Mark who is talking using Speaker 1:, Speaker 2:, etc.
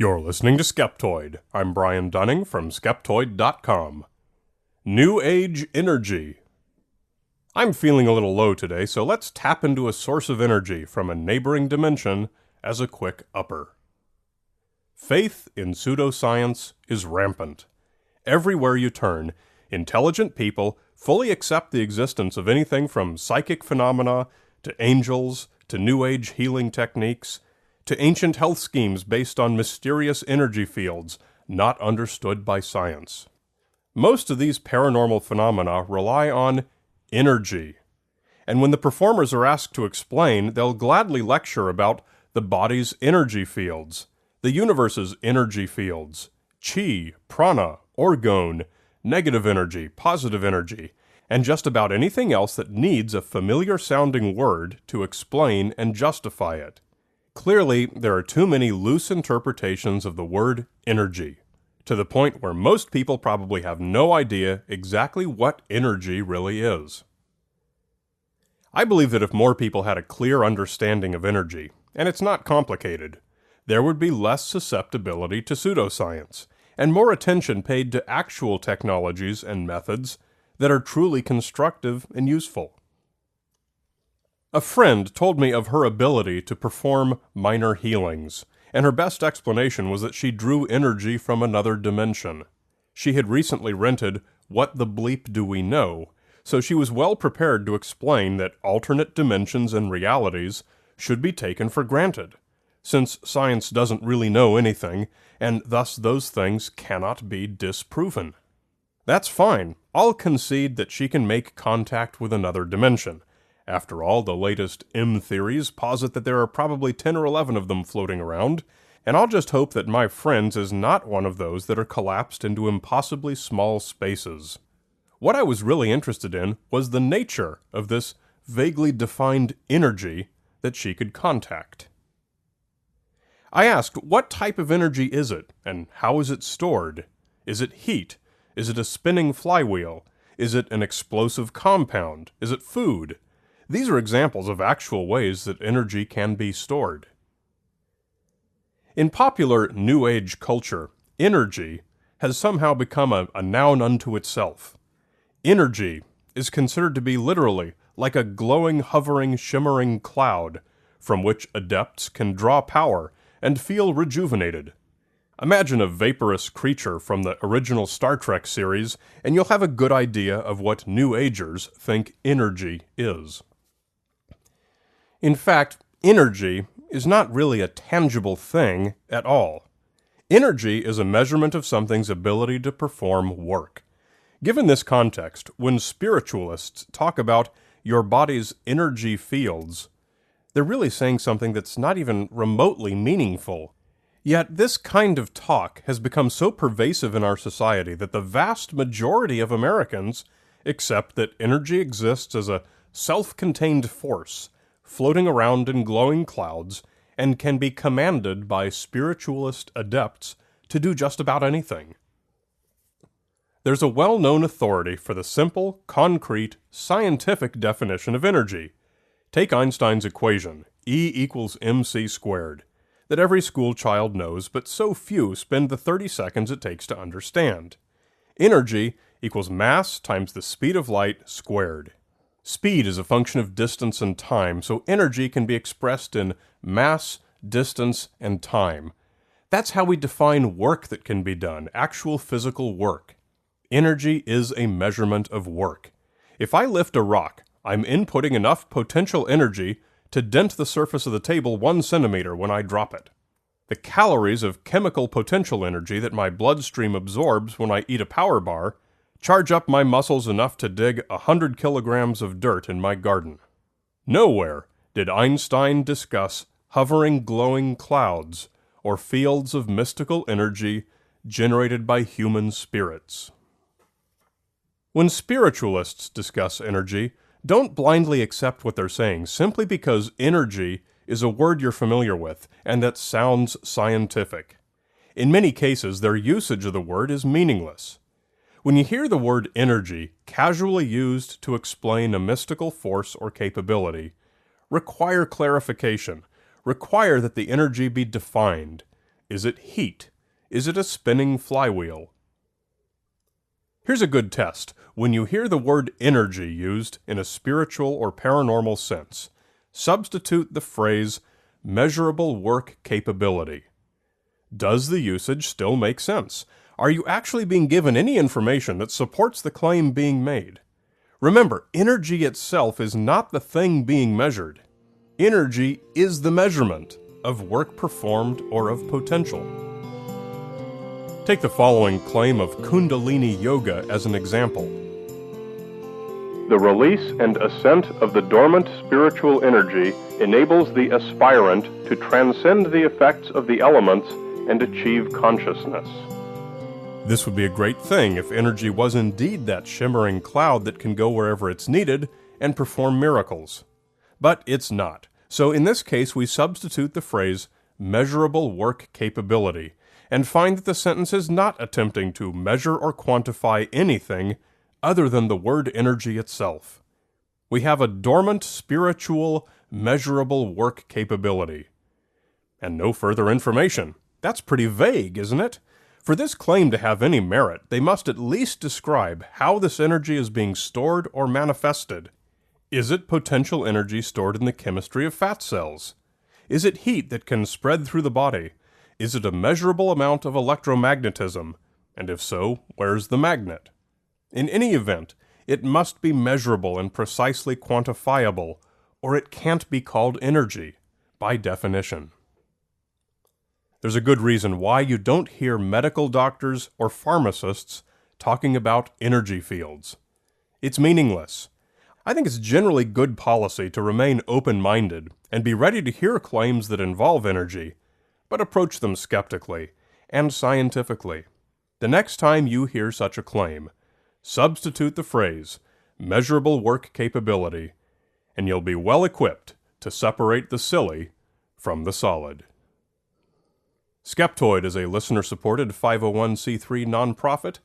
Speaker 1: You're listening to Skeptoid. I'm Brian Dunning from Skeptoid.com. New Age Energy. I'm feeling a little low today, so let's tap into a source of energy from a neighboring dimension as a quick upper. Faith in pseudoscience is rampant. Everywhere you turn, intelligent people fully accept the existence of anything from psychic phenomena to angels to New Age healing techniques to ancient health schemes based on mysterious energy fields not understood by science. Most of these paranormal phenomena rely on energy. And when the performers are asked to explain, they'll gladly lecture about the body's energy fields, the universe's energy fields, chi, prana, orgone, negative energy, positive energy, and just about anything else that needs a familiar-sounding word to explain and justify it. Clearly, there are too many loose interpretations of the word energy, to the point where most people probably have no idea exactly what energy really is. I believe that if more people had a clear understanding of energy, and it's not complicated, there would be less susceptibility to pseudoscience, and more attention paid to actual technologies and methods that are truly constructive and useful. A friend told me of her ability to perform minor healings, and her best explanation was that she drew energy from another dimension. She had recently rented What the Bleep Do We Know, so she was well prepared to explain that alternate dimensions and realities should be taken for granted, since science doesn't really know anything, and thus those things cannot be disproven. That's fine. I'll concede that she can make contact with another dimension. After all, the latest M theories posit that there are probably 10 or 11 of them floating around, and I'll just hope that my friend's is not one of those that are collapsed into impossibly small spaces. What I was really interested in was the nature of this vaguely defined energy that she could contact. I asked, what type of energy is it, and how is it stored? Is it heat? Is it a spinning flywheel? Is it an explosive compound? Is it food? These are examples of actual ways that energy can be stored. In popular New Age culture, energy has somehow become a noun unto itself. Energy is considered to be literally like a glowing, hovering, shimmering cloud from which adepts can draw power and feel rejuvenated. Imagine a vaporous creature from the original Star Trek series, and you'll have a good idea of what New Agers think energy is. In fact, energy is not really a tangible thing at all. Energy is a measurement of something's ability to perform work. Given this context, when spiritualists talk about your body's energy fields, they're really saying something that's not even remotely meaningful. Yet this kind of talk has become so pervasive in our society that the vast majority of Americans accept that energy exists as a self-contained force, floating around in glowing clouds, and can be commanded by spiritualist adepts to do just about anything. There's a well-known authority for the simple, concrete, scientific definition of energy. Take Einstein's equation, E equals mc squared, that every school child knows, but so few spend the 30 seconds it takes to understand. Energy equals mass times the speed of light squared. Speed is a function of distance and time, so energy can be expressed in mass, distance, and time. That's how we define work that can be done, actual physical work. Energy is a measurement of work. If I lift a rock, I'm inputting enough potential energy to dent the surface of the table 1 centimeter when I drop it. The calories of chemical potential energy that my bloodstream absorbs when I eat a power bar charge up my muscles enough to dig 100 kilograms of dirt in my garden. Nowhere did Einstein discuss hovering glowing clouds or fields of mystical energy generated by human spirits. When spiritualists discuss energy, don't blindly accept what they're saying simply because energy is a word you're familiar with and that sounds scientific. In many cases, their usage of the word is meaningless. When you hear the word energy casually used to explain a mystical force or capability, require clarification, require that the energy be defined, Is it heat? Is it a spinning flywheel? Here's a good test. When you hear the word energy used in a spiritual or paranormal sense, substitute the phrase measurable work capability. Does the usage still make sense? Are you actually being given any information that supports the claim being made? Remember, energy itself is not the thing being measured. Energy is the measurement of work performed or of potential. Take the following claim of Kundalini Yoga as an example.
Speaker 2: The release and ascent of the dormant spiritual energy enables the aspirant to transcend the effects of the elements and achieve consciousness.
Speaker 1: This would be a great thing if energy was indeed that shimmering cloud that can go wherever it's needed and perform miracles. But it's not. So in this case, we substitute the phrase measurable work capability and find that the sentence is not attempting to measure or quantify anything other than the word energy itself. We have a dormant spiritual measurable work capability. And no further information. That's pretty vague, isn't it? For this claim to have any merit, they must at least describe how this energy is being stored or manifested. Is it potential energy stored in the chemistry of fat cells? Is it heat that can spread through the body? Is it a measurable amount of electromagnetism? And if so, where's the magnet? In any event, it must be measurable and precisely quantifiable, or it can't be called energy, by definition. There's a good reason why you don't hear medical doctors or pharmacists talking about energy fields. It's meaningless. I think it's generally good policy to remain open-minded and be ready to hear claims that involve energy, but approach them skeptically and scientifically. The next time you hear such a claim, substitute the phrase measurable work capability, and you'll be well equipped to separate the silly from the solid. Skeptoid is a listener-supported 501c3 nonprofit